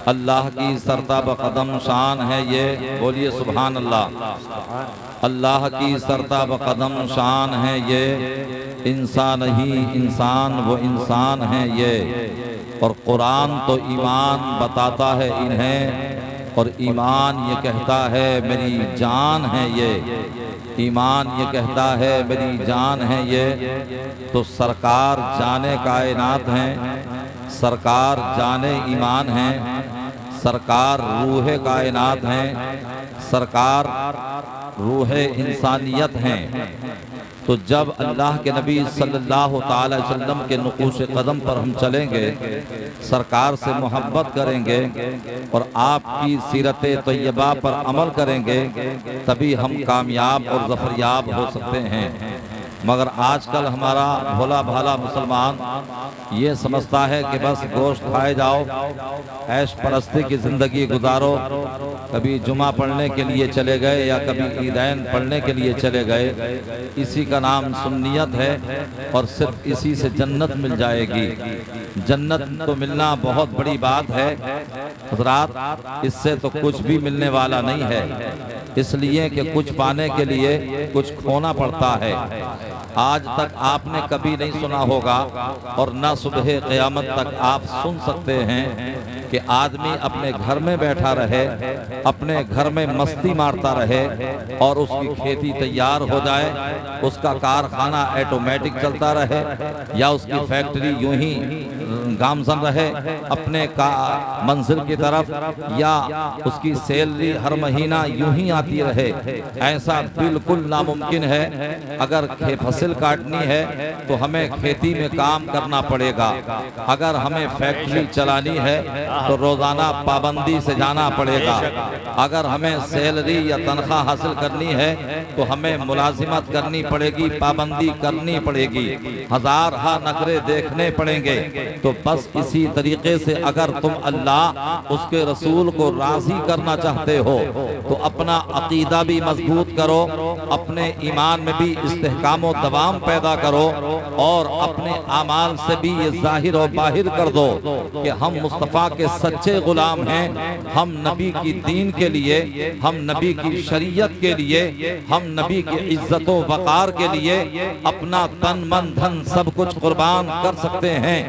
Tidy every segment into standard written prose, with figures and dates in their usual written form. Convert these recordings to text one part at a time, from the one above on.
اللہ کی سرتاب قدم شان ہے یہ، بولیے سبحان اللہ۔ اللہ کی سرتاب قدم شان ہے یہ، انسان ہی انسان وہ انسان ہے یہ، اور قرآن تو ایمان بتاتا ہے انہیں، اور ایمان یہ کہتا ہے میری جان ہے یہ، ایمان یہ کہتا ہے میری جان ہے یہ۔ تو سرکار جانے کائنات ہیں، سرکار جانے ایمان ہیں، سرکار روح کائنات ہیں، سرکار روح انسانیت ہیں۔ تو جب اللہ کے نبی صلی اللہ تعالی وسلم کے نقوش قدم پر ہم چلیں گے، سرکار سے محبت کریں گے اور آپ کی سیرت طیبہ پر عمل کریں گے، تبھی ہم کامیاب اور ظفریاب ہو سکتے ہیں۔ مگر آج کل ہمارا بھولا بھالا مسلمان یہ سمجھتا ہے کہ بس گوشت کھائے جاؤ، عیش پرستی کی زندگی گزارو، کبھی جمعہ پڑھنے کے لیے چلے گئے یا کبھی عیدین پڑھنے کے لیے چلے گئے، اسی کا نام سنیت ہے، اور صرف اسی سے جنت مل جائے گی۔ جنت تو ملنا بہت بڑی بات ہے حضرات، اس سے تو کچھ بھی ملنے والا نہیں ہے، اس لیے کہ کچھ پانے کے لیے کچھ کھونا پڑتا ہے۔ آج تک آپ نے کبھی نہیں سنا ہوگا، اور نہ صبح قیامت تک آپ سن سکتے ہیں کہ آدمی اپنے گھر میں بیٹھا رہے، اپنے گھر میں مستی مارتا رہے، اور اس کی کھیتی تیار ہو جائے، اس کا کارخانہ ایٹومیٹک چلتا رہے، یا اس کی فیکٹری یوں ہی گامزن رہے اپنے منزل کی طرف، یا اس کی سیلری ہر مہینہ یوں ہی آتی رہے۔ ایسا بالکل ناممکن ہے۔ اگر فصل کاٹنی ہے تو ہمیں کھیتی میں کام کرنا پڑے گا، اگر ہمیں فیکٹری چلانی ہے تو روزانہ پابندی سے جانا پڑے گا، اگر ہمیں سیلری یا تنخواہ حاصل کرنی ہے تو ہمیں ملازمت کرنی پڑے گی، پابندی کرنی پڑے گی، ہزار ہاں نخرے دیکھنے پڑیں گے۔ تو بس اسی طریقے سے اگر تم اللہ اس کے رسول کو راضی کرنا چاہتے ہو تو اپنا عقیدہ بھی مضبوط کرو، اپنے ایمان میں بھی استحکام و دوام پیدا کرو، اور اپنے اعمال سے بھی یہ ظاہر و باہر کر دو کہ ہم مصطفیٰ کے سچے غلام ہیں، ہم نبی کی دین کے لیے، ہم نبی کی شریعت کے لیے، ہم نبی کی عزت و وقار کے لیے اپنا تن من دھن سب کچھ قربان کر سکتے ہیں،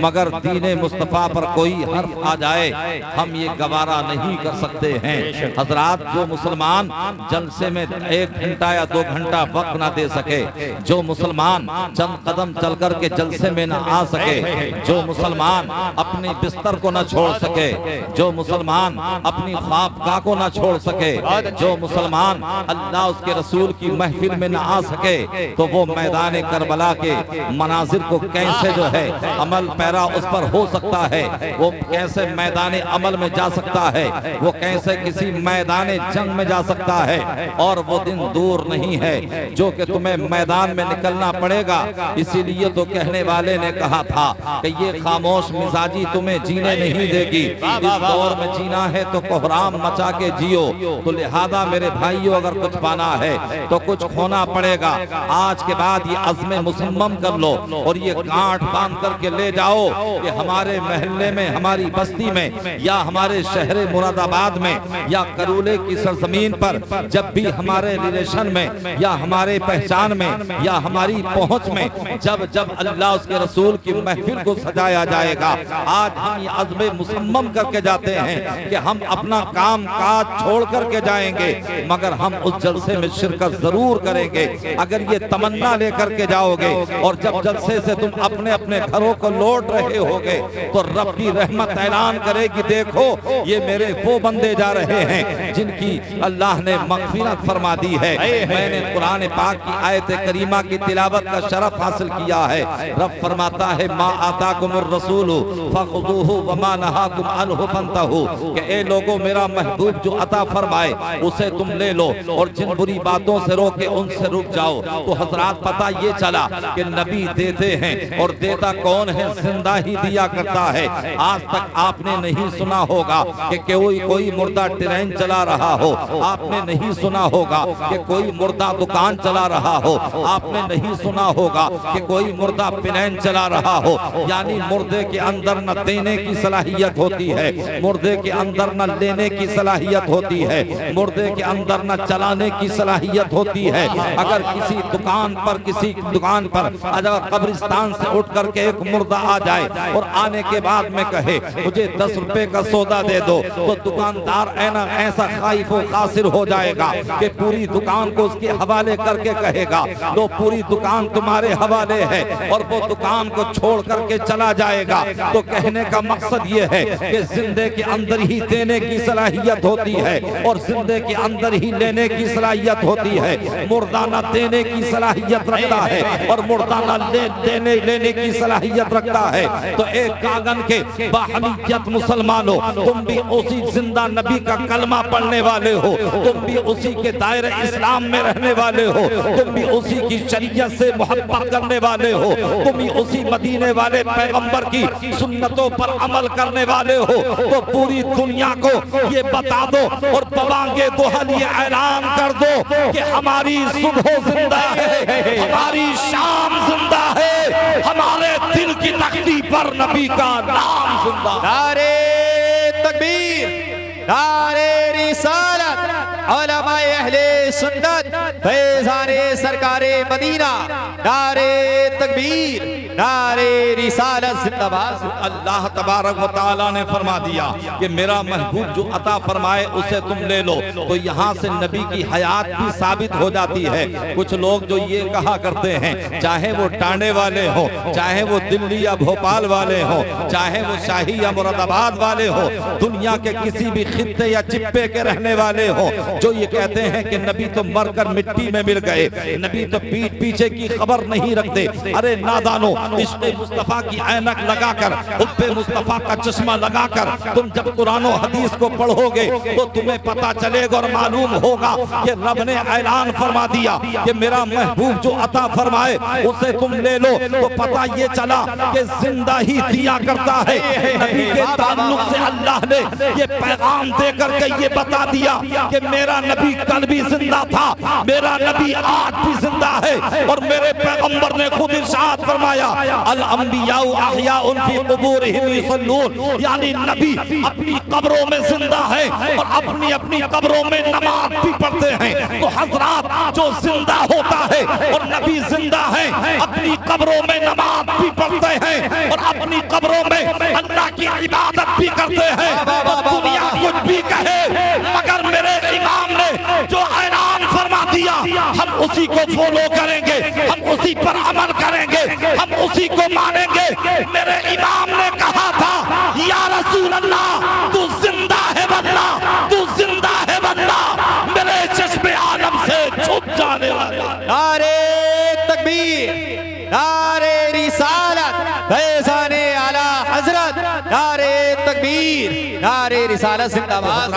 مگر دین مصطفیٰ پر کوئی حرف آ جائے ہم یہ گوارا نہیں کر سکتے ہیں۔ حضرات، جو مسلمان جلسے میں 1 گھنٹہ یا 2 گھنٹہ وقت نہ دے سکے، جو مسلمان چند قدم چل کر کے جلسے میں نہ آ سکے، جو مسلمان اپنی بستر کو نہ چھوڑ سکے، جو مسلمان اپنی خوابگاہ کو نہ چھوڑ سکے، جو مسلمان اللہ اس کے رسول کی محفل میں نہ آ سکے، تو وہ میدان کربلا کے مناظر کو کیسے جو ہے عمل پیرا اس پر ہو سکتا ہے، وہ کیسے میدان عمل میں جا سکتا ہے، وہ کیسے کسی میدان جنگ میں جا سکتا ہے۔ اور وہ دن دور نہیں ہے جو کہ تمہیں میدان میں نکلنا پڑے گا۔ اسی لیے تو کہنے والے نے کہا تھا کہ یہ خاموش مزاجی تمہیں جینے نہیں دے گی، اس دور میں جینا ہے تو کوہرام مچا کے جیو۔ تو لہذا میرے بھائیو، اگر کچھ پانا ہے تو کچھ کھونا پڑے گا۔ آج کے بعد یہ عزم مصمم کر لو اور یہ گانٹھ باندھ کر کے لے جاؤ کہ ہمارے محلے میں، ہماری بستی میں، یا ہمارے شہر مراد آباد میں، یا کرولے کی سرزمین پر جب بھی ہمارے ریلیشن میں، یا ہمارے پہچان میں، یا ہماری پہنچ میں جب جب اللہ اس کے رسول کی محفل کو سجایا جائے گا، آج ہم یہ عزم مصمم کر کے جاتے ہیں کہ ہم اپنا کام کاج چھوڑ کر کے جائیں گے، مگر ہم اس جلسے میں شرکت ضرور کریں گے۔ اگر یہ تمنا لے کر کے جاؤ گے اور جب جلسے سے تم اپنے اپنے گھروں کو لوٹ رہے ہوگے تو رب کی رحمت اعلان کرے گی، دیکھو یہ میرے وہ بندے جا رہے ہیں جن کی اللہ نے مغفرت فرما دی ہے۔ میں نے قرآن پاک کی آیت کریمہ کی تلاوت کا شرف حاصل کیا ہے۔ رب فرماتا ہے ما آتاکم الرسول فخذوہ وما نہاکم عنہ فانتہوا، کہ اے لوگوں میرا محبوب جو عطا فرمائے اسے تم لے لو اور جن بری باتوں سے روکے ان سے رک جاؤ۔ تو حضرات پتہ یہ چلا کہ نبی دیتے ہیں، اور دیتا کون ہے؟ زندہ ہی دیا کرتا ہے۔ آج تک آپ نے نہیں سنا ہوگا کہ کوئی مردہ ٹرین چلا رہا ہو، آپ نے نہیں سنا ہوگا کہ کوئی مردہ دکان چلا رہا ہو، آپ نے نہیں سنا ہوگا کہ کوئی مردہ پلین چلا رہا ہو۔ یعنی مردے کے اندر نہ دینے کی صلاحیت ہوتی ہے، مردے کے اندر نہ لینے کی صلاحیت ہوتی ہے، مردے کے اندر نہ چلانے کی صلاحیت ہوتی ہے۔ اگر کسی دکان پر اگر قبرستان سے اٹھ کر کے ایک مردہ آ جائے اور آنے کے بعد میں کہے مجھے 10 روپے کا سودا دے دو، تو دکاندار ایسا خائف و خاسر ہو جائے گا کہ پوری دکان کو اس کے حوالے کر کے کہے گا لو پوری دکان تمہارے حوالے ہے، اور وہ دکان کو چھوڑ کر کے چلا جائے گا۔ تو کہنے کا مقصد یہ ہے کہ زندے کے اندر ہی دینے کی صلاحیت ہوتی ہے اور زندے کے اندر ہی لینے کی صلاحیت ہوتی ہے۔ مردہ نہ دینے کی صلاحیت رکھتا ہے اور مردہ نہ لینے کی صلاحیت رکھتا ہے۔ تو ایک کاغن کے باحمیت مسلمانوں، تم بھی اسی زندہ نبی کا کلمہ پڑھنے والے ہو، تم بھی اسی کے دائرہ اسلام میں رہنے والے ہو، تم بھی اسی کی شریعت سے محبت کرنے والے ہو، تم بھی اسی مدینے والے پیغمبر کی سنتوں پر عمل کرنے والے ہو۔ تو پوری دنیا کو یہ بتا دو اور بوانگے دہل یہ اعلان کر دو کہ ہماری صبح زندہ ہے، ہماری شام زندہ ہے، ہمارے دل کی تختی پر نبی کا نام زندہ ہے۔ نعرہ تکبیر، نعرہ رسالت، علماء اہل سنت، فیضان سرکار مدینہ، نعرہ تکبیر، نعرہ رسالت زندہ باد۔ اللہ تبارک و تعالیٰ نے فرما دیا کہ میرا محبوب جو عطا فرمائے اسے تم لے لو۔ تو یہاں سے نبی کی حیات بھی ثابت ہو جاتی ہے۔ کچھ لوگ جو یہ کہا کرتے ہیں، چاہے وہ ٹانڈے والے ہوں، چاہے وہ دلی یا بھوپال والے ہوں، چاہے وہ شاہی یا مراد آباد والے ہوں، دنیا کے کسی بھی خطے یا چپے کے رہنے والے ہوں، جو یہ کہتے ہیں کہ نبی تو مر کر مٹی میں مل گئے، نبی تو پیٹ پیچھے کی خبر نہیں رکھتے۔ ارے نادانو، عشق مصطفیٰ کی عینک لگا کر، حب مصطفیٰ کا چشمہ لگا کر تم جب قرآن و حدیث کو پڑھو گے تو تمہیں پتا چلے گا اور معلوم ہوگا کہ رب نے اعلان فرما دیا کہ میرا محبوب جو عطا فرمائے اسے تم لے لو۔ تو پتا یہ چلا کہ زندہ ہی دیا کرتا ہے۔ نبی کے تعلق سے اللہ نے یہ پیغام دے کر کے یہ بتا دیا کہ میرا نبی کل بھی زندہ تھا، میرا نبی آج بھی زندہ ہے، اور میرے پیغمبر نے خود ارشاد فرمایا الانبیاء احیاء فی قبورہم یصلون، یعنی نبی اپنی قبروں میں زندہ ہے اور اپنی قبروں میں نماز بھی پڑھتے ہیں۔ تو حضرات جو زندہ ہوتا ہے اور نبی زندہ ہے، اپنی قبروں میں نماز بھی پڑھتے ہیں اور اپنی قبروں میں اللہ کی عبادت بھی کرتے ہیں۔ دنیا کچھ بھی کہے مگر میرے امام نے جو اعلان فرما دیا ہم اسی کو فالو کریں گے، ہم اسی پر عمل کریں گے، ہم اسی کو مانیں گے۔ میرے امام نے کہا تھا یا رسول اللہ تو زندہ ہے واللہ، تو زندہ ہے واللہ، میرے چشم عالم سے چھپ جانے والا۔ نعرہ تکبیر، نعرہ رسالت، فیضان اعلی حضرت، نعرہ تکبیر، نعرہ رسالت زندہ باد۔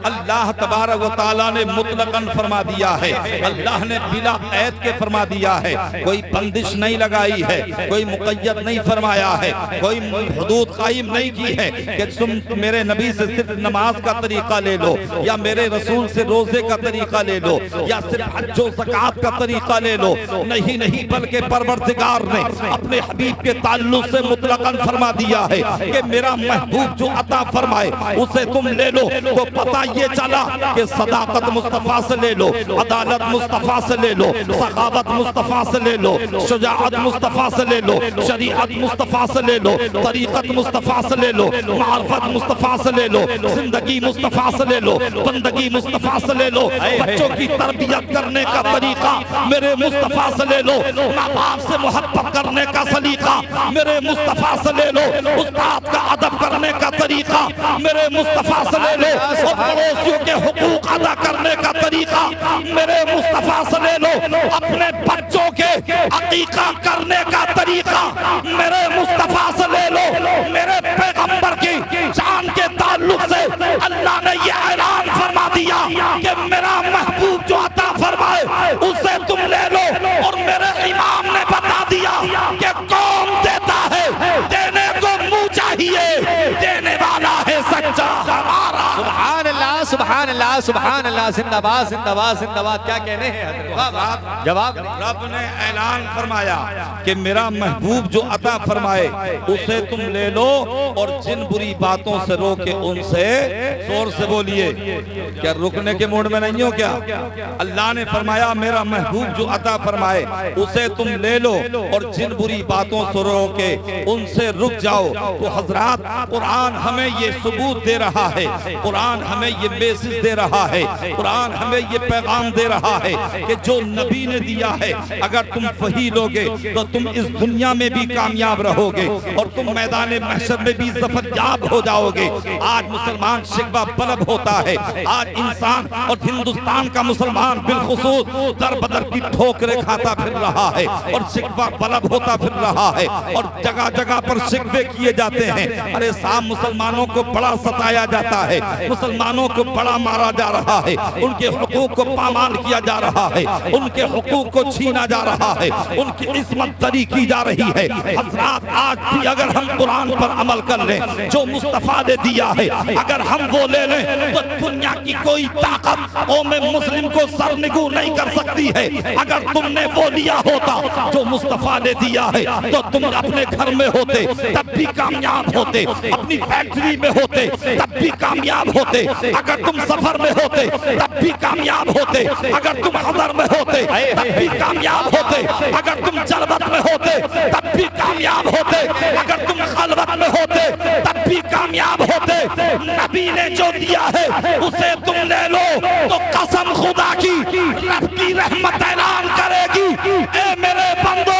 اللہ تبارک و تعالیٰ نے مطلقاً فرما دیا ہے، اللہ نے بلا قید کے فرما دیا ہے، کوئی بندش نہیں لگائی ہے، کوئی مقید نہیں فرمایا ہے، کوئی حدود قائم نہیں کی ہے کہ تم میرے نبی سے صرف نماز کا طریقہ لے لو، یا میرے رسول سے روزے کا طریقہ لے لو، یا صرف حج و زکوٰۃ کا طریقہ لے لو۔ نہیں بلکہ پروردگار نے اپنے حبیب کے تعلق سے مطلقاً فرما دیا ہے کہ میرا محبوب جو عطا فرمائے اسے تم لے لو۔ تو پتہ یہ چلا کہ صداقت مصطفیٰ سے لے لو، عدالت مصطفیٰ سے لے لو، سخاوت مصطفیٰ سے لے لو، شجاعت مصطفیٰ سے لے لو، شریعت مصطفیٰ سے لے لو، طریقت مصطفیٰ سے لے لو، معرفت مصطفیٰ سے لے لو، زندگی مصطفیٰ سے لے لو، بندگی مصطفیٰ سے لے لو، بچوں کی تربیت کرنے کا طریقہ میرے مصطفیٰ سے لے لو، ماں باپ سے محبت کرنے کا سلیقہ میرے مصطفیٰ سے لے لو، استاد کا ادب کرنے کا طریقہ میرے مصطفیٰ سے لے لو، اور پڑوسیوں کے حقوق ادا کرنے کا طریقہ میرے مصطفیٰ سے لے لو، اپنے بچوں کے عقیقہ کرنے کا طریقہ میرے مصطفیٰ سے لے لو۔ میرے پیغمبر کی شان کے تعلق سے اللہ نے یہ اعلان فرما دیا کہ میرا محبوب جو عطا فرمائے اسے تم لے لو، اور میرے امام نے بتا دیا کہ کون دیتا ہے، دینے چاہیے، دینے والا ہے سچا ہمارا۔ سبحان اللہ سبحان اللہ سبحان اللہ، زندہ باد زندہ باد زندہ باد۔ کیا کہنے ہیں حضرت؟ جواب رب نے اعلان فرمایا کہ میرا محبوب جو عطا فرمائے اسے تم لے لو، اور جن بری باتوں سے روکے ان سے، زور سے بولیے، کیا رکنے کے موڈ میں نہیں ہو کیا؟ اللہ نے فرمایا میرا محبوب جو عطا فرمائے اسے تم لے لو، اور جن بری باتوں سے روکے ان سے رک جاؤ۔ تو حضرات قرآن ہمیں یہ ثبوت دے رہا ہے، قرآن ہمیں یہ میسج دے رہا ہے، قرآن ہمیں یہ پیغام دے رہا ہے کہ جو نبی نے دیا ہے اگر تم وہی لوگے تو تم اس دنیا میں بھی کامیاب رہو گے، اور تم میدان محشر میں بھی ظفر یاب ہو جاؤ گے۔ آج مسلمان شکوہ طلب ہوتا ہے، آج انسان اور ہندوستان کا مسلمان بالخصوص در بدر کی ٹھوکریں کھاتا پھر رہا ہے، اور شکوہ طلب ہوتا پھر رہا ہے، اور جگہ جگہ پر شکوے کیے جاتے ہیں۔ ارے صاحب مسلمانوں کو بڑا ستایا جاتا ہے، مسلمانوں کو بڑا مارا جا رہا ہے، ان کے حقوق کو پامال کیا جا رہا ہے، ان کے حقوق کو چھینا جا رہا ہے، ان کی عصمت دری کی جا رہی ہے۔ حضرات آج بھی اگر ہم قرآن پر عمل کر لیں جو مصطفیٰ نے دیا ہے، اگر ہم وہ لے لیں تو دنیا کی کوئی طاقت قوم مسلم کو سرنگو نہیں کر سکتی ہے۔ اگر تم نے وہ لیا ہوتا جو مصطفیٰ نے دیا ہے تو تم اپنے گھر میں ہوتے تب بھی کامیاب ہوتے، اپنی فیکٹری میں ہوتے تب بھی کامیاب ہوتے، اگر تم سفر میں ہوتے تب بھی کامیاب ہوتے، اگر تم حضر میں ہوتے تب بھی کامیاب ہوتے، اگر تم جلوت میں ہوتے تب بھی کامیاب ہوتے، اگر تم خلوت میں ہوتے تب بھی کامیاب ہوتے۔ نبی نے جو دیا ہے اسے تم لے لو تو قسم خدا کی رب کی رحمت اعلان کرے گی، اے میرے بندو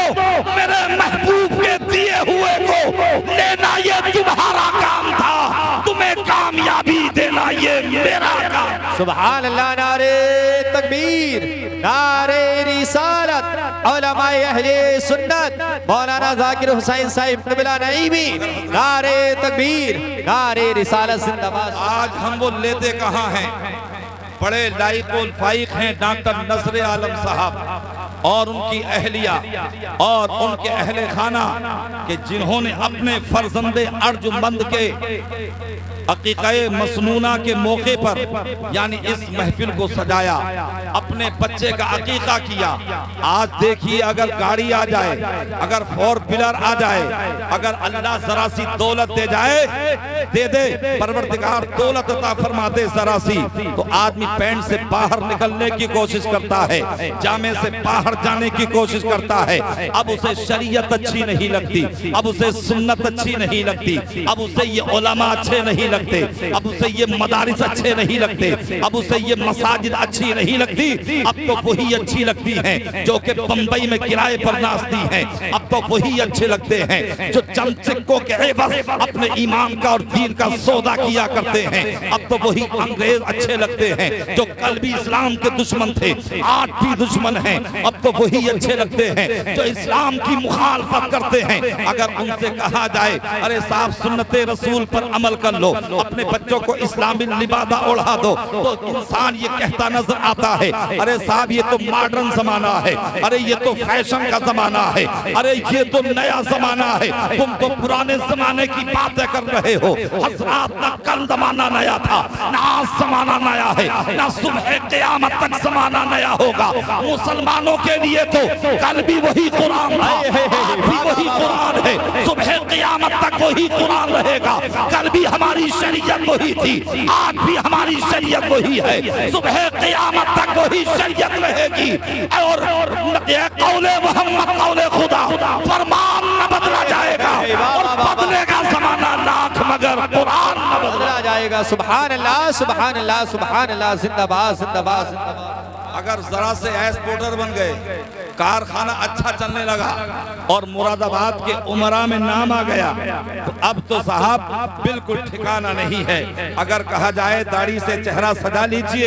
میرے محبوب کے دیے ہوئے کو لینا یہ تمہارا کام تھا، تمہیں کامیابی دینا یہ میرا کام۔ سبحان اللہ، نعرے تکبیر، نعرے رسالت، علماء اہل سنت مولانا ذاکر حسین صاحب قبلہ نعیمی، نعرے تکبیر، نعرے رسالت زندہ باد۔ آج ہم وہ لیتے کہاں ہیں؟ بڑے لائق الفائق ہیں ڈاکٹر نصر عالم صاحب اور ان کی اہلیہ اور ان کے اہل خانہ کہ جنہوں نے اپنے فرزند ارجمند کے عقیقہ مسنونہ کے موقع پر یعنی اس محفل کو سجایا، اپنے بچے کا عقیقہ کیا۔ آج دیکھیے اگر گاڑی آ جائے، اگر فور ویلر آ جائے، اگر اللہ ذرا سی دولت دے جائے، دے دے پروردگار دولت عطا فرما دے ذرا سی، تو آدمی پینٹ سے باہر نکلنے کی کوشش کرتا ہے، جامے سے باہر جانے کی کوشش کرتا ہے۔ اب اسے شریعت اچھی نہیں لگتی، اب اسے سنت اچھی نہیں لگتی، اب اسے یہ علماء اچھے نہیں لگتے، اب اسے یہ مدارس اچھے نہیں لگتے، اب اسے یہ مساجد اچھی نہیں لگتی۔ اب تو وہی اچھی لگتی ہیں جو کہ بمبئی میں کرائے پر ناچتی ہیں، اب تو وہی اچھے لگتے ہیں جو چند سکوں کے عوض اپنے ایمان کا اور دین کا سودا کیا کرتے ہیں، اب تو وہی انگریز اچھے لگتے ہیں جو کل بھی اسلام کے دشمن تھے آج بھی دشمن ہیں، اب تو وہی اچھے لگتے ہیں جو اسلام کی مخالفت کرتے ہیں۔ اگر ان سے کہا جائے ارے صاحب سنت رسول پر عمل کر لو، اپنے بچوں کو اسلامی لبادہ اڑھا دو، تو انسان یہ کہتا نظر آتا ہے ارے صاحب یہ تو ماڈرن زمانہ ہے، ارے یہ تو فیشن کا زمانہ ہے، ارے یہ تو نیا زمانہ ہے، تم تو پرانے زمانے کی باتیں کر رہے ہو۔ حضرات نہ کل زمانہ نیا تھا، نہ آج زمانہ نیا ہے، نہ صبح قیامت تک زمانہ نیا ہوگا۔ مسلمانوں کے لیے تو کل بھی وہی قرآن تھا، آج بھی وہی قرآن ہے، صبح قیامت تک وہی قرآن رہے گا۔ کل بھی ہماری شریعت وہی تھی، آج بھی ہماری شریعت وہی ہے، صبح قیامت تک وہی شریعت رہے گی۔ اور یہ قول محمد قول خدا، فرمان نہ بدلا جائے گا اور بدلے گا زمانہ لاکھ مگر قرآن نہ بدلا جائے گا۔ سبحان اللہ سبحان اللہ سبحان اللہ، زندہ باد زندہ باد زندہ باد۔ اگر ذرا سے ایکسپورٹر بن گئے، کارخانہ اچھا چلنے لگا اور مراد آباد کے عمرہ میں نام آ گیا تو اب تو صاحب بالکل ٹھکانہ نہیں ہے۔ اگر کہا جائے داڑھی سے چہرہ سجا لیجئے،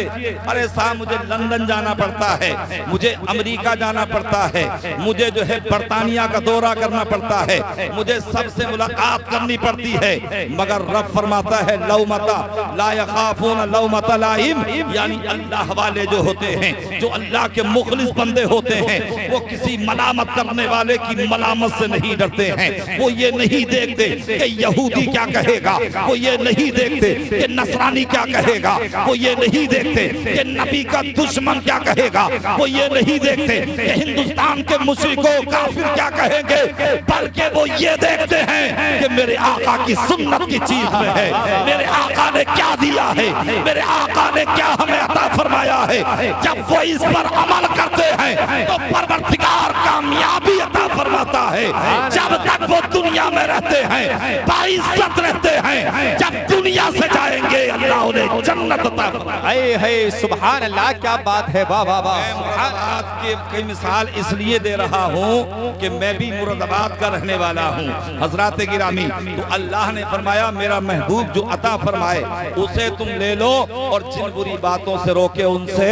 ارے صاحب مجھے لندن جانا پڑتا ہے، مجھے امریکہ جانا پڑتا ہے، مجھے جو ہے برطانیہ کا دورہ کرنا پڑتا ہے، مجھے سب سے ملاقات کرنی پڑتی ہے، مگر رب فرماتا ہے لومتا لا یخافون لومتا لائم، یعنی اللہ والے جو ہوتے ہیں، جو اللہ کے مخلص بندے ہوتے ہیں، وہ کسی ملامت کرنے والے کی ملامت سے نہیں ڈرتے ہیں، وہ یہ نہیں دیکھتے کہ یہودی کیا کہے گا، وہ یہ نہیں دیکھتے کہ نصرانی کیا کہے گا، وہ یہ نہیں دیکھتے کہ نبی کا دشمن کیا کہے گا، وہ یہ نہیں دیکھتے کہ ہندوستان کے مشرکوں کافر کیا کہیں گے، بلکہ وہ یہ دیکھتے ہیں کہ میرے آقا کی سنت کی چیز میں ہے، میرے آقا نے کیا دیا ہے، میرے آقا نے کیا ہمیں عطا فرمایا ہے۔ جب وہ اس پر عمل کرتے ہیں تو پروردگار کامیابی عطا فرماتا ہے۔ جب تک وہ دنیا میں رہتے ہیں باعزت رہتے ہیں، جب دنیا سے جائیں گے اللہ انہیں جنت عطا فرمائے۔ ہے سبحان اللہ، کیا بات ہے، واہ واہ واہ۔ میں مراد آباد کی کئی مثال اس لیے دے رہا ہوں کہ میں بھی مراد آباد کا رہنے والا ہوں۔ حضرات گرامی، تو اللہ نے فرمایا میرا محبوب جو عطا فرمائے اسے تم لے لو، اور جن بری باتوں سے روکے ان سے،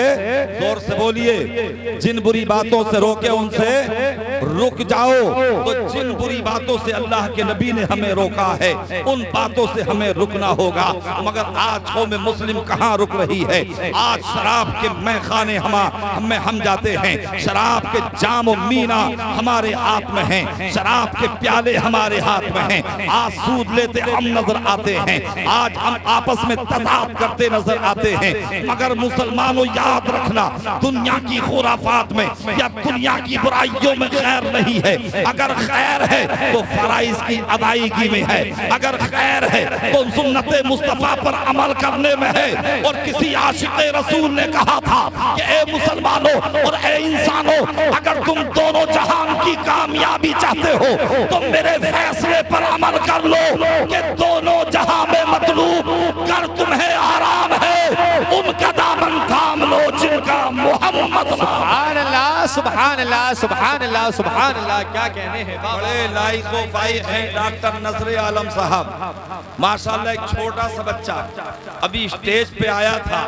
زور سے بولیے، جن بری باتوں سے روکے ان سے رک جاؤ۔ تو جن بری باتوں سے اللہ کے نبی نے ہمیں روکا ہے ان باتوں سے ہمیں رکنا ہوگا۔ مگر آج قوم مسلم کہاں رک رہی ہے؟ آج شراب کے میخانے ہم جاتے ہیں، شراب کے جام و مینا ہمارے ہاتھ میں ہیں، شراب کے پیالے ہمارے ہاتھ میں ہیں، آج سود لیتے ہم نظر آتے ہیں، آج ہم آپس میں تضاد کرتے نظر آتے ہیں۔ مگر مسلمانوں یاد رکھنا، دنیا کی خرافات میں یا دنیا کی برائیوں میں خیر نہیں ہے۔ اگر خیر ہے تو فرائض کی ادائیگی میں ہے، اگر خیر ہے تو سنت مصطفیٰ پر عمل کرنے میں ہے۔ اور کسی عاشق رسول نے کہا تھا کہ اے مسلمانوں اور اے انسانوں، اگر تم دونوں جہان کی کامیابی چاہتے ہو تو میرے فیصلے پر عمل کر لو کہ دونوں جہاں میں مطلوب کر تمہیں آرام ہے، ان کا دامن تھام لو جن کا محمد نام۔ سبحان اللہ سبحان اللہ سبحان اللہ سبحان اللہ، کیا کہنے ہیں۔ بڑے لائق و فائق ہیں ڈاکٹر نصر عالم صاحب، ماشاءاللہ ایک چھوٹا سا بچہ ابھی اسٹیج پہ آیا تھا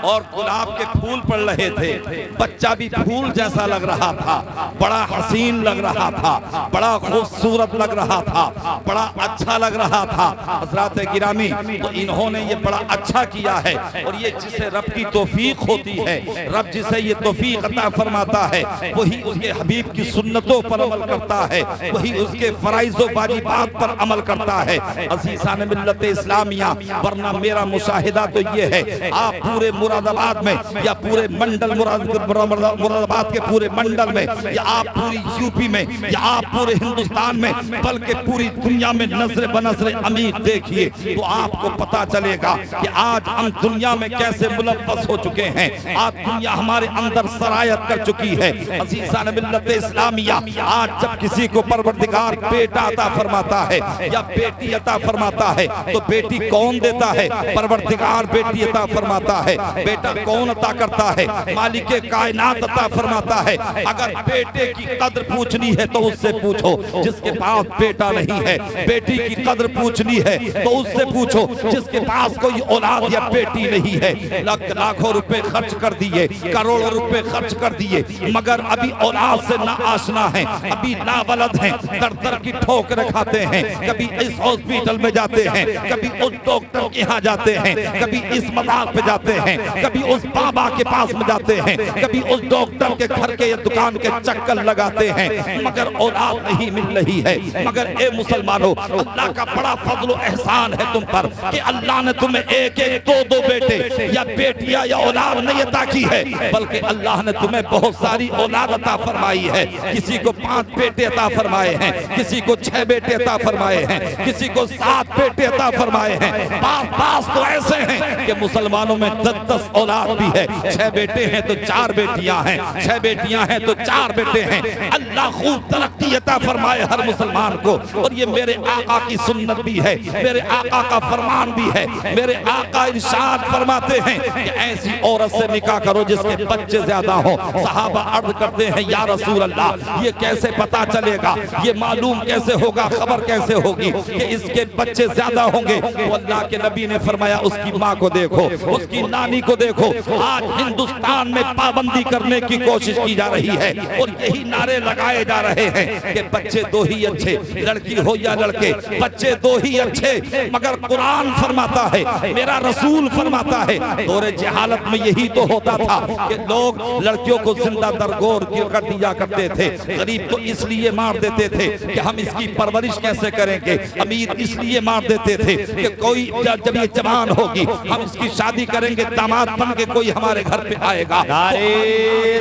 اور گلاب کے پھول پڑ رہے تھے، بچہ بھی پھول جیسا لگ رہا تھا، بڑا حسین لگ رہا تھا، بڑا خوبصورت لگ رہا تھا، بڑا اچھا لگ رہا تھا۔ حضرات گرامی، تو انہوں نے یہ بڑا اچھا کیا ہے، اور یہ جسے رب کی توفیق ہوتی ہے، رب جسے یہ توفیق عطا فرماتا ہے، وہی اس کے حبیب کی سنتوں پر عمل کرتا ہے، وہی اس کے فرائض و واجبات پر عمل کرتا ہے۔ عزیزان ملت اسلامیہ، ورنہ میرا مشاہدہ تو یہ ہے، آپ پورے مراد آباد میں یا پورے منڈل مراد آباد کے پورے منڈل میں یا آپ پوری یو پی میں یا آپ پورے ہندوستان میں بلکہ پوری دنیا میں نظر بنظر امیر دیکھیے تو آپ کو پتا چلے گا کہ آج ہم دنیا میں کیسے ملوث ہو چکے ہیں، آج دنیا ہمارے اندر سرایت کر چکی ہے۔ عزیزان ملت اسلامیہ، آج جب کسی کو پروردگار بیٹا عطا فرماتا ہے یا بیٹی عطا فرماتا ہے تو بیٹی کون دیتا ہے؟ پروردگار بیٹی عطا فرماتا ہے۔ بیٹا کون عطا کرتا ہے؟ مالک کائنات عطا فرماتا ہے۔ اگر بیٹے کی قدر پوچھنی ہے تو اس سے پوچھو جس کے پاس بیٹا نہیں ہے، بیٹی کی قدر پوچھنی ہے تو اس سے پوچھو جس کے پاس کوئی اولاد یا بیٹی نہیں ہے۔ لاکھوں روپے خرچ کر دیے، کروڑوں روپے خرچ کر دیے، مگر ابھی اولاد سے نا آشنا ہیں، ابھی ناولد ہیں، در در کی ٹھوکریں کھاتے ہیں، کبھی اس ہاسپٹل میں جاتے ہیں، کبھی اس ڈاکٹر کے ہاں جاتے ہیں، کبھی اس مدار پہ جاتے ہیں، کبھی اس بابا کے پاس میں جاتے ہیں، کبھی اس ڈاکٹر کے گھر کے یا دکان کے چکر لگاتے ہیں، مگر اولاد نہیں مل رہی ہے۔ مگر اے مسلمانوں، اللہ کا بڑا فضل و احسان ہے تم پر کہ اللہ نے تمہیں ایک ایک دو بیٹے یا بیٹیاں یا اولاد نہیں عطا کی ہے، بلکہ اللہ نے تمہیں بہت ساری اولاد عطا فرمائی ہے۔ کسی کو 5 بیٹے عطا فرمائے ہیں، کسی کو 6 بیٹے عطا فرمائے ہیں، کسی کو 7 بیٹے عطا فرمائے ہیں۔ بعض تو ایسے ہیں کہ مسلمانوں میں 10 اولاد بھی ہے، 6 بیٹے ہیں تو 4 بیٹیاں ہیں، 6 بیٹیاں ہیں تو 4 بیٹے ہیں۔ اللہ خوب ترقی عطا فرمائے ہر مسلمان کو، اور یہ میرے آقا کی سنت بھی ہے، میرے آقا کا فرمان بھی ہے۔ میرے آقا ارشاد فرماتے ہیں کہ ایسی عورت سے نکاح کرو جس کے بچے زیادہ ہوں۔ صحابہ عرض کرتے ہیں یا رسول اللہ یہ کیسے پتا چلے گا، یہ معلوم کیسے ہوگا، خبر کیسے ہوگی کہ اس کے بچے زیادہ ہوں گے؟ تو اللہ کے نبی نے فرمایا اس کی ماں کو دیکھو، اس کی نانی کو دیکھو۔ آج ہندوستان میں پابندی کرنے کی کوشش کی جا رہی ہے اور یہی نعرے لگائے جا رہے ہیں کہ بچے 2 ہی اچھے، لڑکی ہو یا لڑکے، بچے 2 ہی اچھے۔ مگر قرآن فرماتا ہے، میرا رسول فرماتا ہے، دور جہالت میں یہی تو ہوتا تھا کہ لوگ لڑکیوں کو زندہ در غور کر دیا کرتے تھے. غریب کو اس لیے مار دیتے تھے کہ ہم اس کی پرورش کیسے کریں گے. امیر اس لیے مار دیتے تھے کہ کوئی جب یہ جوان ہوگی ہم اس کی شادی کریں گے, داماد بن کے کوئی ہمارے گھر پہ آئے گا, نعرہ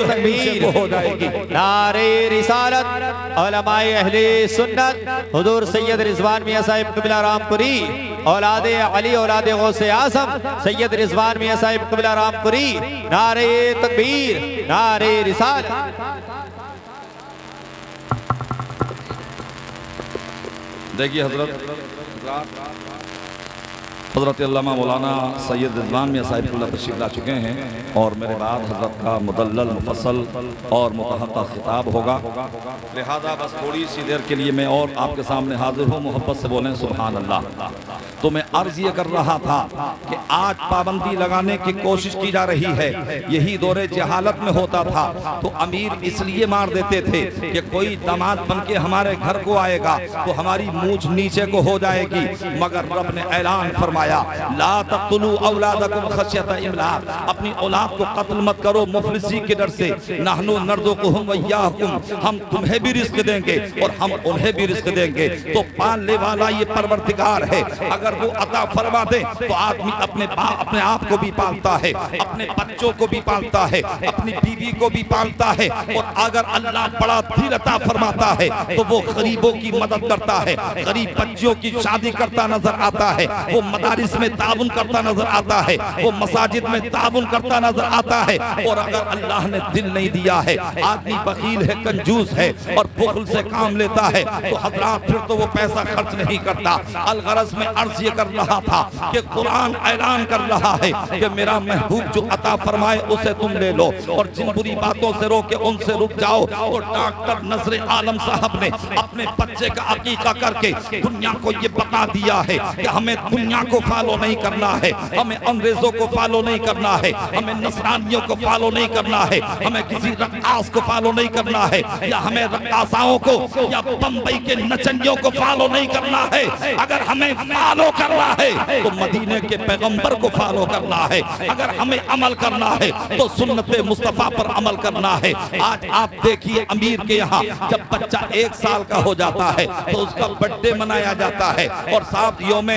تکبیر, ہو جائے گی. نعرہ رسالت. علماء اہل سنت حضور سید رضوان میاں صاحب قبلہ رام پوری, اولاد علی, اولاد غوث اعظم سید رضوان میاں صاحب قبلہ رام پوری. نعرہ تکبیر, نعرہ رسالت. دیکھیے حضرت علامہ مولانا سید رضوان میاں صاحب اللہ تشریف لا چکے ہیں اور میرے بعد حضرت کا مدلل مفصل اور متحقق خطاب ہوگا. لہذا بس تھوڑی سی دیر کے لیے میں اور آپ کے سامنے حاضر ہوں. محبت سے بولیں سبحان اللہ. تو میں عرض یہ کر رہا تھا کہ آج پابندی لگانے کی کوشش کی جا رہی ہے. یہی دور جہالت میں ہوتا تھا تو امیر اس لیے مار دیتے تھے کہ کوئی داماد بن کے ہمارے گھر کو آئے گا تو ہماری مونچھ نیچے کو ہو جائے گی. مگر رب نے اعلان فرمایا لا تقتلوا اولادکم خشیۃ املاق, اپنی اولاد کو قتل مت کرو مفلسی کے ڈر سے. نحن نرزقہم وایاکم, ہم تمہیں بھی رزق دیں گے اور ہم انہیں بھی رزق دیں گے. تو پالنے والا یہ پروردگار ہے, اگر وہ عطا فرما دے تو آدمی اپنے آپ کو بھی پالتا ہے, اپنے بچوں کو بھی پالتا ہے, اپنی بیوی کو بھی پالتا ہے. اور اگر اللہ بڑا دل عطا فرماتا ہے تو وہ غریبوں کی مدد کرتا ہے, غریب بچوں کی شادی کرتا نظر آتا ہے, وہ مدارس میں تعاون کرتا نظر آتا ہے, وہ مساجد میں تعاون کرتا نظر آتا ہے. اور اگر اللہ نے دل نہیں دیا ہے, آدمی بخیل ہے, کنجوس ہے اور بخل سے کام لیتا ہے, تو حضرات پھر تو وہ پیسہ خرچ نہیں کرتا. الغرض میں عرض یہ کر رہا تھا کہ قرآن اعلان کر رہا ہے کہ میرا محبوب جو عطا فرمائے اسے تم لے لو اور جن بری باتوں سے روکے ان سے رک جاؤ. اور ڈاکٹر نصر عالم صاحب نے اپنے بچے کا عقیقہ کر کے دنیا کو یہ بتا دیا ہے کہ ہمیں دنیا کو فالو نہیں کرنا ہے, ہمیں انگریزوں کو فالو نہیں کرنا ہے, ہمیں نصرانیوں کو فالو نہیں کرنا ہے, ہمیں کسی رقاص کو فالو نہیں کرنا ہے, یا ہمیں رقاصاؤں کو یا بمبئی کے نچنیوں کو فالو نہیں کرنا ہے. اگر ہمیں فالو کرنا ہے تو مدینے کے پیغمبر کو فالو کرنا ہے. اگر ہمیں عمل کرنا ہے تو سنت مصطفیٰ پر عمل کرنا ہے. آج آپ دیکھیے امیر کے یہاں جب بچہ 1 سال کا ہو جاتا ہے تو اس کا برتھ ڈے منایا جاتا ہے اور ساتھ یوم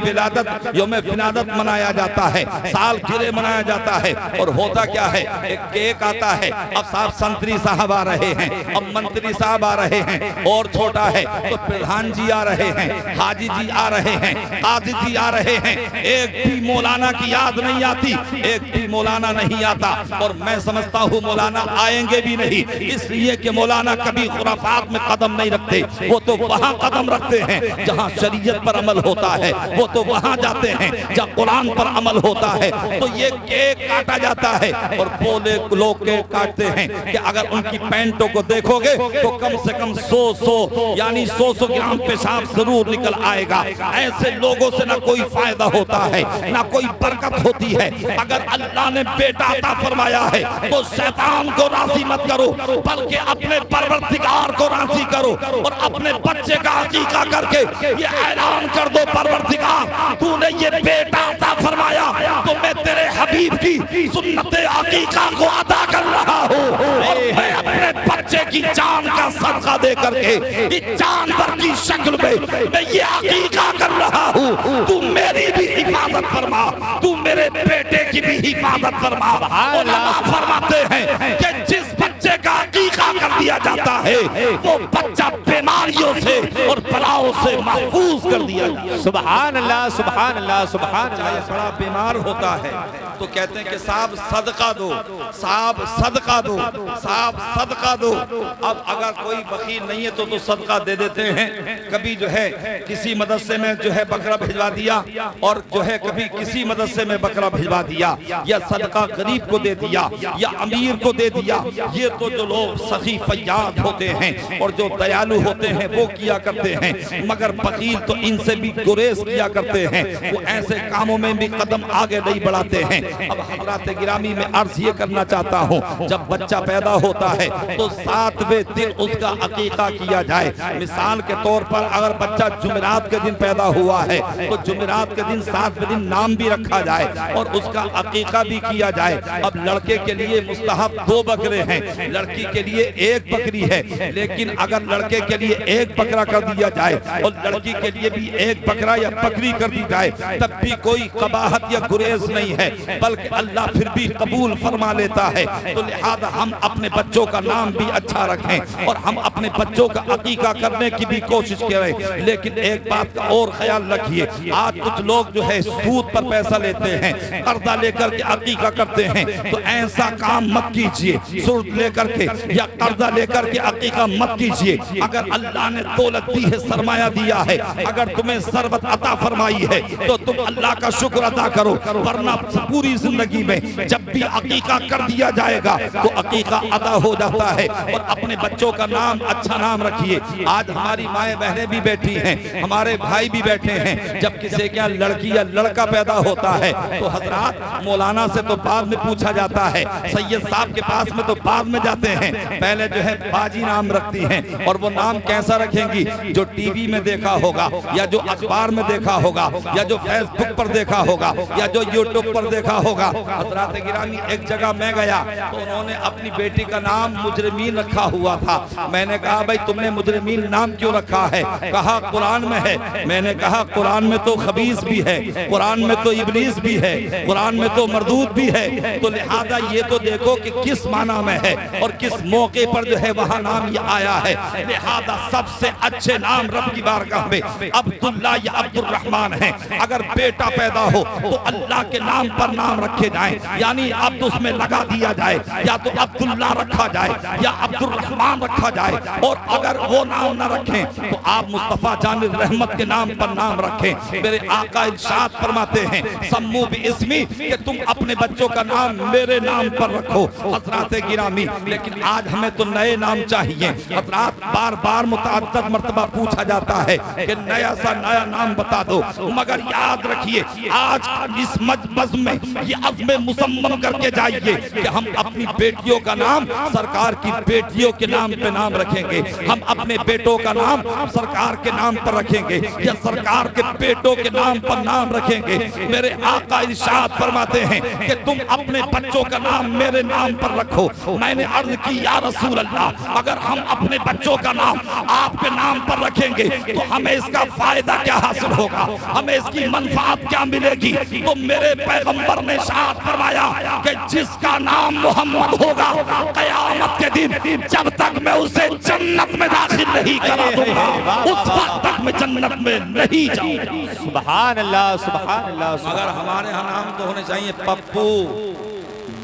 ولادت, یوم ولادت منایا جاتا ہے, سال گرے منایا جاتا ہے. اور ہوتا کیا ہے, ایک کیک آتا ہے, اب صاحب سنتری صاحب آ رہے ہیں, اب منتری صاحب آ رہے ہیں, اور چھوٹا ہے تو پردھان جی آ رہے ہیں, حاجی جی آ رہے ہیں, قاضی جی آ رہے ہیں. ایک بھی مولانا کی یاد نہیں آتی, ایک بھی مولانا نہیں آتا. اور میں سمجھتا ہوں مولانا آئیں گے بھی نہیں, اس لیے کہ مولانا کبھی خرافات میں قدم نہیں رکھتے. وہ تو وہاں قدم رکھتے ہیں جہاں شریعت پر عمل ہوتا ہے, وہ تو وہاں جاتے ہیں جہاں قرآن پر عمل ہوتا ہے. تو یہ کیک کاٹا جاتا ہے اور بولے لوگ کیک کاٹتے ہیں کہ اگر ان کی پینٹوں کو دیکھو گے تو کم سے کم 100 گرام پیشاب ضرور نکل آئے گا. ایسے لوگوں سے نہ کوئی فائدہ ہوتا ہے نہ کوئی برکت ہوتی ہے. اگر اللہ نے بیٹا عطا فرمایا ہے تو شیطان کو راضی مت کرو بلکہ اپنے پروردگار کو راضی کرو اور اپنے بچے کا عقیقہ کر کے یہ اعلان کر دو, پروردگار تو نے یہ بیٹا عطا فرمایا تو میں تیرے حبیب کی سنت عقیقہ کو ادا کر رہا ہوں اور میں اپنے بچے کی جان کا صدقہ دے کر کے اس جانور کی شکل میں یہ عقیقہ کر رہا ہوں. تو میری بھی حفاظت فرما, تو میرے بیٹے کی بھی حفاظت فرما. علماء فرماتے ہیں کہ جس بچے کا عقیقہ کر دیا جاتا ہے وہ بچہ بیماریوں سے اور بلاؤں سے محفوظ کر دیا جاتا ہے. سبحان اللہ, سبحان اللہ, سبحان اللہ. بڑا بیمار ہوتا ہے تو کہتے ہیں کہ صاحب صدقہ دو, صاحب صدقہ دو, صاحب صدقہ دو. اب اگر کوئی بخیل نہیں ہے تو صدقہ دے دیتے ہیں. کبھی جو ہے کسی مدرسے میں جو ہے بکرا بھجوا دیا اور جو ہے کبھی کسی مدرسے میں بکرا بھجوا دیا, یا صدقہ غریب کو دے دیا یا امیر کو دے دیا. یہ تو جو لوگ سخی فیاض ہوتے ہیں اور جو دیالو ہوتے ہیں وہ کیا کرتے ہیں، مگر بخیل تو ان سے بھی گریز کیا کرتے ہیں، وہ ایسے کاموں میں بھی قدم آگے نہیں بڑھاتے ہیں۔ اب حضرات گرامی میں عرض یہ کرنا چاہتا ہوں، جب بچہ پیدا ہوتا ہے تو 7ویں دن اس کا عقیقہ کیا جائے۔ مثال کے طور پر اگر بچہ جمعرات کے دن پیدا ہوا ہے تو جمعرات کے دن 7ویں دن نام بھی رکھا جائے اور اس کا عقیقہ بھی کیا جائے۔ اب لڑکے کے لیے مستحب 2 بکرے ہیں، لڑکی کے لیے 1 بکری ہے، لیکن اگر لڑکے کے لیے 1 بکرا کر دیا جائے اور لڑکی کے لیے بھی 1 بکرا یا بکری کر دی جائے تب بھی کوئی قباحت یا گریز نہیں ہے، بلکہ اللہ پھر بھی قبول فرما لیتا ہے۔ تو لہذا ہم اپنے بچوں کا نام بھی اچھا رکھیں اور ہم اپنے بچوں کا عقیقہ کرنے کی بھی کوشش کریں، لیکن ایک بات کا اور خیال رکھیے، آج کچھ لوگ جو ہے سود پر پیسہ لیتے ہیں، قرضہ لے کر کے عقیقہ کرتے ہیں، تو ایسا کام مت کیجئے، سود لے کر کے یا قرضہ لے کر کے عقیقہ مت کیجئے۔ اگر اللہ نے دولت دی ہے، سرمایہ دیا ہے، اگر تمہیں ثروت عطا فرمائی ہے تو تم اللہ کا شکر ادا کرو، ورنہ پوری زندگی میں جب بھی عقیقہ کر دیا جائے گا تو عقیقہ ادا ہو جاتا ہے۔ اور اپنے بچوں کا نام اچھا نام رکھیے۔ آج ہماری مائیں بہنیں بھی بیٹھی ہیں، ہمارے بھائی بھی بیٹھے ہیں، جب کسی کے لڑکی یا لڑکا پیدا ہوتا ہے تو حضرات مولانا سے تو بعد میں پوچھا جاتا ہے، سید صاحب کے پاس میں تو بعد میں جاتے ہیں، پہلے جو ہے باجی نام رکھتی ہیں، اور وہ نام کیسا رکھیں گی؟ جو ٹی وی میں دیکھا ہوگا یا جو اخبار میں دیکھا ہوگا یا جو فیس بک پر دیکھا ہوگا یا جو یوٹیوب پر دیکھا ہوگا۔ حضرات گرامی ایک جگہ میں گیا تو انہوں نے اپنی بیٹی کا نام مجرمین رکھا ہوا تھا۔ میں نے کہا بھائی تم نے مجرمین نام کیوں رکھا ہے؟ کہا قرآن میں ہے۔ میں نے کہا قرآن میں تو خبیث بھی ہے، قرآن میں تو ابلیس بھی ہے، قرآن میں تو مردود بھی ہے، تو لہذا یہ تو دیکھو کہ کس معنی میں ہے اور کس موقع پر جو ہے وہاں نام یہ آیا ہے۔ لہذا سب سے اچھے نام رب کی بارگاہ میں عبداللہ یا عبد الرحمن ہیں۔ اگر بیٹا پیدا ہو تو اللہ کے نام پر نام رکھے جائیں، یعنی عبد اس میں لگا دیا جائے، یا تو عبداللہ رکھا جائے یا عبد الرحمن رکھا جائے، اور اگر وہ نام نہ رکھیں تو آپ مصطفیٰ جان رحمت کے نام پر نام رکھیں۔ میرے آقا ارشاد فرماتے ہیں سمو باسمی، کہ تم اپنے بچوں کا نام میرے نام پر رکھو۔ حضرات گرامی لیکن آج ہمیں تو نئے نام چاہیے۔ حضرات بار بار متعدد مرتبہ پوچھا جاتا ہے کہ نیا سا نیا نام بتا دو، مگر یاد رکھیے آج اس مجلس میں یہ عزم مصمم کر کے جائیے کہ ہم اپنی بیٹیوں کا نام سرکار کی بیٹیوں کے نام پہ نام رکھیں گے، ہم اپنے بیٹوں کا نام سرکار کے نام پر رکھیں گے یا سرکار کے بیٹوں کے نام پر نام رکھیں گے۔ میرے آقا ارشاد فرماتے ہیں کہ تم اپنے بچوں کا نام میرے نام پر رکھو۔ میں نے عرض کی یا رسول اللہ اگر ہم اپنے بچوں کا نام آپ کے نام پر رکھیں گے تو ہمیں اس کا فائدہ کیا حاصل ہوگا، ہمیں اس کی منفعت کیا ملے گی؟ تو میرے پیغمبر نے ارشاد فرمایا کہ جس کا نام محمد ہوگا قیامت کے دن جب تک میں اسے جنت میں داخل نہیں کرا دوں گا اس وقت تک میں جنت میں نہیں جاؤں گا۔ سبحان اللہ سبحان اللہ۔ مگر ہمارے ہاں نام تو ہونے چاہیے پپو،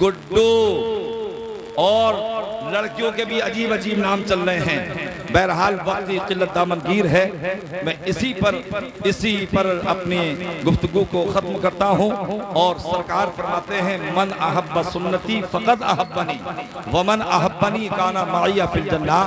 گڈو، اور لڑکیوں کے بھی عجیب عجیب نام چل رہے ہیں۔ بہرحال وقت کی قلت دامنگیر ہے، میں اسی پر اپنی گفتگو کو ختم کرتا ہوں، اور سرکار فرماتے ہیں من احب سنتی فقد احبنی ومن احبنی کان معی فی الجنہ۔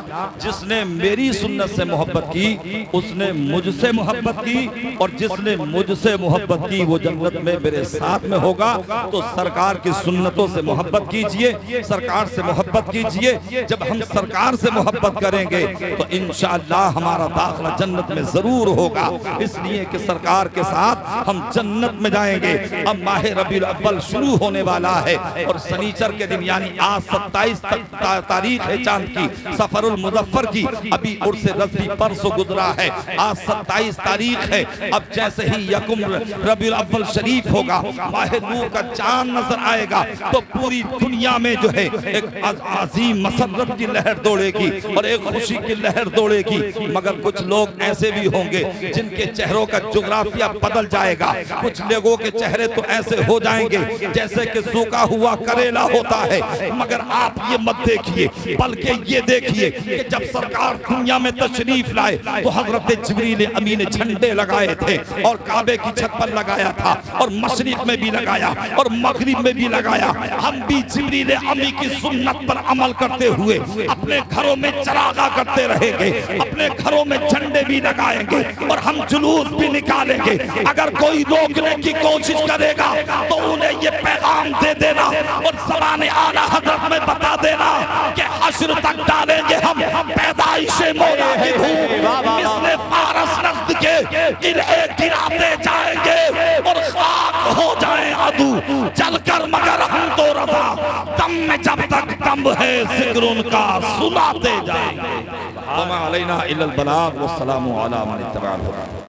جس نے میری سنت سے محبت کی اس نے مجھ سے محبت کی، اور جس نے مجھ سے محبت کی وہ جنت میں میرے ساتھ میں ہوگا۔ تو سرکار کی سنتوں سے محبت کیجئے، سرکار سے محبت کیجئے۔ جب ہم سرکار سے محبت کریں گے تو انشاءاللہ ہمارا داخلہ جنت میں ضرور ہوگا، اس لیے کہ سرکار کے ساتھ ہم جنت میں جائیں گے۔ اب ماہ ربیع الاول شروع ہونے والا ہے، اور سنیچر کے دن یعنی آج 27 تاریخ ہے چاند کی، سفر المظفر کی، ابھی عرس رجبی پرسوں گزرا ہے، آج 27 تاریخ ہے۔ اب جیسے ہی یکم ربیع الاول شریف ہوگا، ماہ نور کا چاند نظر آئے گا، تو پوری دنیا میں جو ہے ایک عظیم مسرت کی لہر دوڑے گی اور ایک خوشی کی لہر دوڑے گی۔ مگر کچھ لوگ ایسے بھی ہوں گے جن کے چہروں کا جغرافیہ بدل جائے گا، کچھ لوگوں کے چہرے تو ایسے ہو جائیں گے جیسے کہ سوکھا ہوا کریلا ہوتا ہے۔ مگر آپ یہ مت دیکھیے، بلکہ یہ دیکھیے کہ جب سرکار دنیا میں تشریف لائے تو حضرت جبریل امین جھنڈے لگائے تھے، اور کعبے کی چھت پر لگایا تھا، اور مشرق میں بھی لگایا اور مغرب میں بھی لگایا۔ ہم بھی جبریل امی کی سنت پر عمل کر کرتے ہوئے اپنے گھروں میں چراغاں کرتے رہیں گے، اپنے گھروں میں جھنڈے بھی لگائیں گے اور ہم جلوس بھی نکالیں گے۔ اگر کوئی روکنے کی کوشش کرے گا تو انہیں یہ پیغام دے دینا اور زبان اعلیٰ حضرت میں بتا دینا کہ حشر تک ڈالیں گے ہم پیدائش مولا کی دھوم، مثل فارس نزد کے قلعے گراتے جائیں گے اور خاک ہو جائیں عدو جل کر، مگر ہم تو رضا دم میں جب تک دم ہے ذکر ان کا سناتے جائیں گے۔ وما علینا الا البلاغ والسلام علی من اتبع الہدی۔